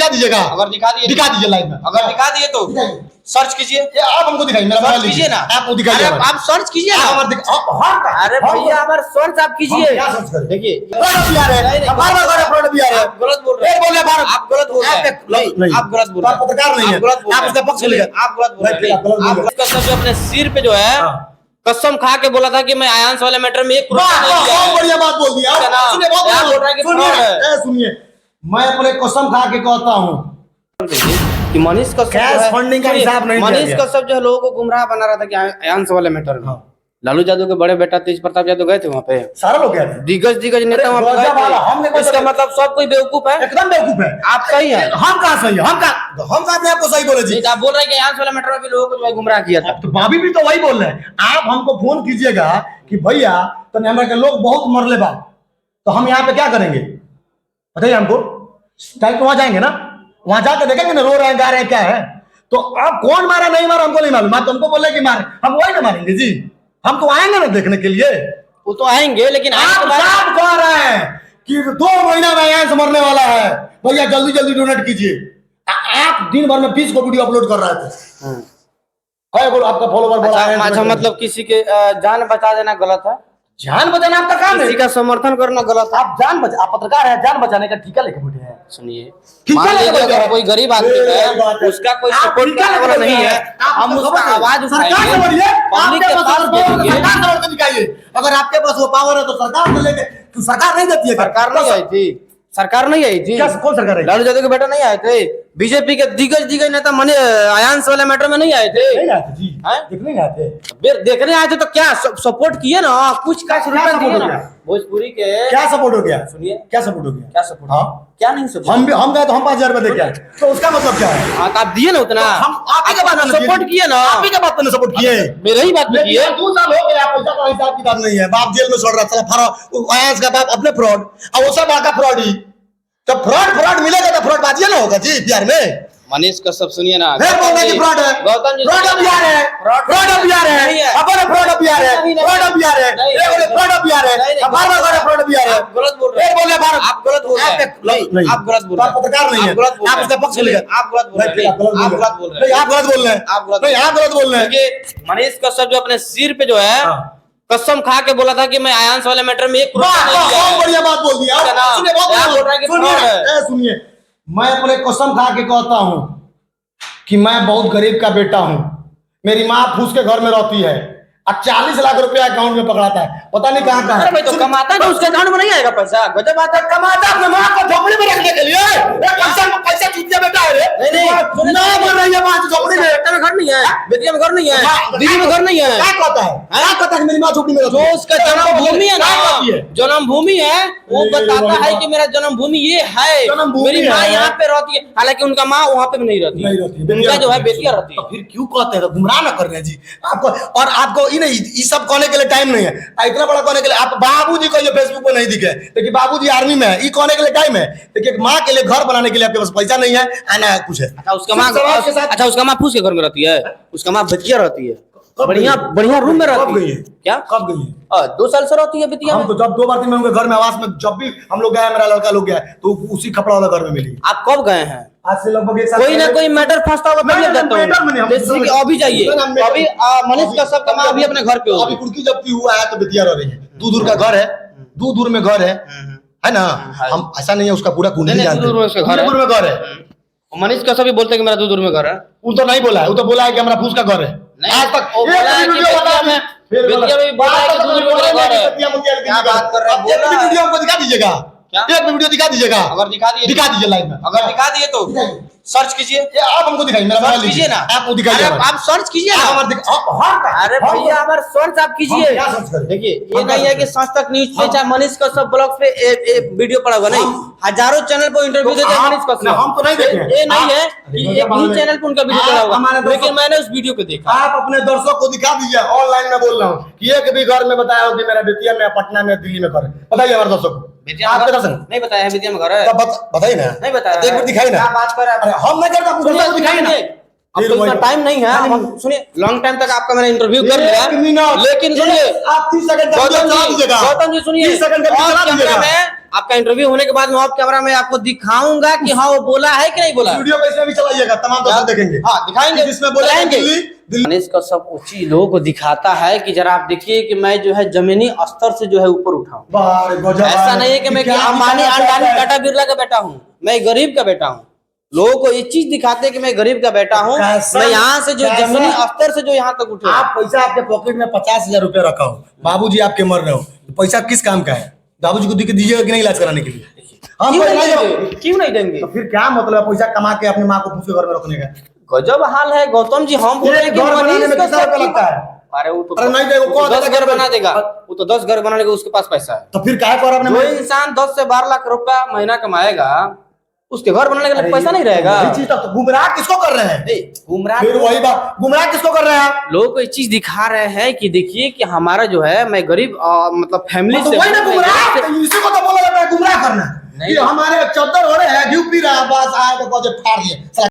दिखा दीजिएगा। अगर दिखा दीजिए लाइव में। अगर दिखा दिए तो सर्च कीजिए। आप हमको दिखाइए, मेरा मोबाइल कीजिए ना, आपको दिखाइए। आप सर्च कीजिए ना। अरे भैया हमारे सर्च आप कीजिए। क्या सर्च करें? देखिए फ्रॉड भी आ रहे हैं, बार-बार फ्रॉड भी आ रहे हैं। आप गलत बोल रहे हैं। बोलिए भारत, आप गलत बोल रहे हैं। नहीं, आप गलत बोल रहे हैं। आप पत्रकार नहीं है, आप गलत बोल आप रहे उसका हैं। पक्ष लीजिए। आप गलत बोल रहे हैं। आप गलत बोल रहे हैं। आप कसम जो अपने सिर पे जो है कसम खा के बोला था कि मैं आयांश वाले मैटर में 1 रुपया नहीं दिया है। बहुत बढ़िया बात बोल दी। है ना? सुनिए, बहुत आप बोल रहे हैं कि फ्रॉड है। सुनिए, मैं अपने कसम खा के कहता हूँ कि मनीष कश्यप कैश फंडिंग का हिसाब नहीं दिया मनीष गया। कश्यप जो है लोगों को गुमराह बना रहा था कि आयांश वाले मैटर में लालू यादव के बड़े बेटा तेज प्रताप यादव गए थे वहाँ पे। सारा लोग कहते हैं दिग्गज नेता वहाँ पे गए थे। इसका मतलब सब कोई बेवकूफ है। एकदम बेवकूफ है। आप सही है। हम कहाँ सही है? हम कहाँ अपने आप को सही बोले जी? नहीं, आप बोल रहे हैं कि आयांश वाले मैटर में भी लोगों को जो है गुमराह किया था। तो भाभी भी तो वही बोल रहे हैं। आप हमको फोन कीजिएगा कि भैया तो हमारे लोग बहुत मरले बा, तो हम यहाँ पे क्या करेंगे बताइए हमको। डायरेक्ट वहां जाएंगे ना, वहां जाकर देखेंगे ना रो रहे हैं गा रहे हैं क्या है। तो आप कौन मारा नहीं मारा हमको नहीं मालूम। आप तुमको बोले कि मारे, हम वही ना मारेंगे जी। हम तो आएंगे ना देखने के लिए। वो तो आएंगे लेकिन आप साफ कह रहे हैं कि 2 महीना में यहाँ से मरने वाला है, भैया जल्दी जल्दी डोनेट कीजिए। आप दिन भर में 20 को वीडियो अपलोड कर रहे थे। बोलो आपका फॉलोवर बढ़ा है। अच्छा मतलब किसी के जान बचा देना गलत है। जान बचाना आपका काम है। किसी का समर्थन करना गलत है। आप आप पत्रकार हैं, जान बचाने का ठीका लेके बैठे हैं। सुनिए, ठीका मान लीजिए लेके बैठे अगर हैं। कोई गरीब आदमी है, उसका कोई सपोर्ट करने वाला नहीं है, हम उसका आवाज उठाएंगे, पब्लिक के पास भेजेंगे। सरकार से दिखाइए। अगर आपके पास वो पावर है तो सरकार से लेके, तो सरकार नहीं देती है। सरकार नहीं आई थी। सरकार नहीं आई थी। कौन सरकार है? लालू यादव के बेटा नहीं आए थे। बीजेपी के दिग्गज नेता मने आयांश वाले मैटर में नहीं आए थे। नहीं आते जी, देखने नहीं आते। देखने आए थे तो क्या सपोर्ट किए ना, कुछ का रुपया दिए ना। भोजपुरी के क्या सपोर्ट हो गया? सुनिए, क्या सपोर्ट हो गया? क्या सपोर्ट? हाँ क्या नहीं सपोर्ट? हम गए तो हम 5000 रुपए देके आए, तो उसका मतलब क्या है? हाँ तो आप दिए ना उतना। हम आप ही के बात में सपोर्ट किए ना। आप ही के बात में सपोर्ट किए। मेरे ही बात में किए। 2 साल हो गया, पैसा का हिसाब किताब नहीं है। बाप जेल में छोड़ रहा था, आयांश का बाप अपने फ्रॉड, और वो सब बाका फ्रॉड ही। तो फ्रॉड मिलेगा तो फ्रॉड बाजिए ना होगा जी बिहार में। मनीष कश्यप सुनिए ना, फ्रॉड है, गौतम जी फ्रॉड अब बिहार है, फ्रॉड अब बिहार है, अपने फ्रॉड अब बिहार है, फ्रॉड अब बिहार है, ये बोले फ्रॉड अब बिहार है, बार-बार फ्रॉड अब बिहार है। आप गलत बोल रहे हैं। बोले भारत, आप गलत बोल रहे हैं। नहीं, आप गलत बोल रहे हैं। आप पत्रकार नहीं है, आप उसका पक्ष लीजिए। आप गलत बोल रहे हैं। आप गलत बोल रहे हैं। आप गलत बोल रहे हैं। आप गलत नहीं, आप गलत बोल रहे हैं। देखिए, मनीष कश्यप जो अपने सिर पे जो है कसम खा के बोला था कि मैं आयांश वाले मैटर में 1 रुपया नहीं दिया है। बहुत बढ़िया बात बोल दी। सुनिए, बहुत बोल रहे हैं कि फ्रॉड है। सुनिए, मैं अपने कसम खा के कहता हूँ कि मैं बहुत गरीब का बेटा हूँ। मेरी माँ फूस के घर में रहती है और 40 लाख रुपया अकाउंट में पकड़ाता है, पता नहीं कहाँ कहाँ है। भाई तो कमाता है तो उसके अकाउंट में नहीं आएगा पैसा। गजब बात है। कमाता अपने माँ को झोपड़ी में रखने के लिए। पैसा चूतिया बेटा है रे। नहीं ना बोल रही है माँ झोपड़ी में। बेटा में घर नहीं है, बेटिया में घर नहीं है, दीदी में घर नहीं है। क्या कहता है? क्या कहता है मेरी माँ झोपड़ी में रहती जो है? उसका जन्मभूमि है ना, जन्मभूमि है, वो बताता है कि मेरा जन्मभूमि ये है। मेरी माँ यहाँ पे रहती है, हालांकि उनका माँ वहाँ पे भी नहीं रहती है। उनका जो है बेटिया रहती है। फिर क्यों कहते हैं? गुमराह ना कर रहे हैं जी आपको। और आपको ये सब कहने के लिए टाइम नहीं है। इतना बड़ा कहने के लिए आप बाबूजी को ये फेसबुक पे नहीं दिखे, देखिए बाबूजी आर्मी में है, ये कहने के लिए टाइम है। देखिए माँ के लिए घर बनाने के लिए आपके पास पैसा नहीं है, आना कुछ है। अच्छा उसका माँ फूस के घर में रहती है, उसका माँ बेटिया रहती है, बढ़िया रूम में रहती है। क्या कब गई है? 2 साल से रहती है बेटिया। हम तो जब 2 बार 3 बार घर में आवास में जब भी हम लोग गए, मेरा लड़का लोग गया, तो उसी कपड़ा वाला घर में मिली। आप कब गए हैं? आज से लगभग 1 साल। कोई ना कोई मैटर फंसता होगा तब जाता हूं। जैसे कि अभी जाइए, अभी मनीष कश्यप का माँ अभी अपने घर पे अभी कुर्की जब्ती हुआ है तो बेटिया रह रही है। दूर का घर है, दूर में घर है ना। हम ऐसा नहीं है उसका पूरा कुंडली जानते हैं। दूर में घर है। मनीष कश्यप भी बोलते हैं कि मेरा दूर में घर है। वो तो नहीं बोला है, वो तो बोला है कि हमारा फूस का घर है। आज तक बेटिया भी बोला है कि दूर में मेरा घर है। क्या बात कर रहे हैं? एक वीडियो हमको दिखा दीजिएगा। एक वीडियो दिखा दीजिएगा। अगर दिखा दीजिए लाइव में। अगर दिखा दिए तो सर्च कीजिए। आप हमको दिखाइए, मेरा मोबाइल कीजिए ना, आपको दिखाइए। आप सर्च कीजिए ना। अरे भैया हमारे सर्च आप कीजिए। क्या सर्च करें? देखिए, ये नहीं है कि सच तक न्यूज पे चाहे मनीष कश्यप ब्लॉग पे वीडियो पड़ा होगा, नहीं, हजारों चैनल पे इंटरव्यू देते हैं मनीष कश्यप। हम तो नहीं देखे। ये नहीं है कि एक ही चैनल पे उनका वीडियो पड़ा होगा, लेकिन मैंने उस वीडियो को देखा। आप अपने दर्शक को दिखा दीजिए। ऑनलाइन में बोल रहा हूँ कि एक भी घर में बताया हो कि मेरा बेटिया में, पटना में, दिल्ली में घर। बताइए हमारे दर्शक को। आपके दर्शक नहीं बताया है बेटिया में घर है? बताइए ना। नहीं बताया। एक बार दिखाई ना। क्या बात कर रहे हैं? हम नहीं करते, दिखाई ना। अब तो इतना टाइम नहीं है। हम सुनिए, लॉन्ग टाइम तक आपका मैंने इंटरव्यू कर लिया, लेकिन सुनिए आप 30 सेकंड का वीडियो चला दीजिएगा। गौतम जी सुनिए, 30 सेकंड का वीडियो चला दीजिएगा। आपका इंटरव्यू होने के बाद मैं ऑफ कैमरा में आपको दिखाऊंगा कि हाँ वो बोला है कि नहीं बोला। वीडियो को इसमें भी चलाइएगा, तमाम दर्शक देखेंगे। हाँ दिखाएंगे, जिसमें बोला दिल्ली गणेश का सब ऊंची लोगों को दिखाता है कि जरा आप देखिए कि मैं जो है जमीनी स्तर से जो है ऊपर उठाऊं। ऐसा नहीं है कि मैं अंबानी अडानी टाटा बिरला का बेटा हूँ, मैं गरीब का बेटा हूँ। लोगों को ये चीज दिखाते हैं कि मैं गरीब का बेटा हूँ, मैं यहाँ से जो जमीनी स्तर से जो यहाँ तक उठे। आप पैसा आपके पॉकेट में 50,000 रुपया रखा हो, बाबूजी आपके मर रहे हो, तो पैसा किस काम का है? बाबूजी को दीजिएगा कि नहीं इलाज कराने के लिए? हम क्यों नहीं देंगे? तो फिर क्या मतलब है पैसा कमा के अपने माँ को दूसरे घर में रखने का? गजब हाल है गौतम जी। हम बोल रहे हैं कि घर बनाने में कितना रुपया लगता है? अरे वो तो अरे नहीं देगा, कौन 10 घर बना देगा, वो तो 10 घर बनाने का उसके पास पैसा है। तो फिर क्या कर अपने जो इंसान 10 से 12 लाख रुपया महीना कमाएगा उसके घर बनाने के लिए पैसा नहीं रहेगा। ये चीज तो गुमराह किसको कर रहे हैं? गुमराह फिर वही बात, गुमराह किसको कर रहे हैं आप? लोगों को ये चीज दिखा रहे हैं कि देखिए कि हमारा जो है मैं गरीब मतलब फैमिली तो से वही ना गुमराह, इसी को तो बोला जाता है गुमराह करना। नहीं। ये हमारे चौधर हो रहे हैं, ड्यू पी रहा है, बस आया तो फाड़ दिए।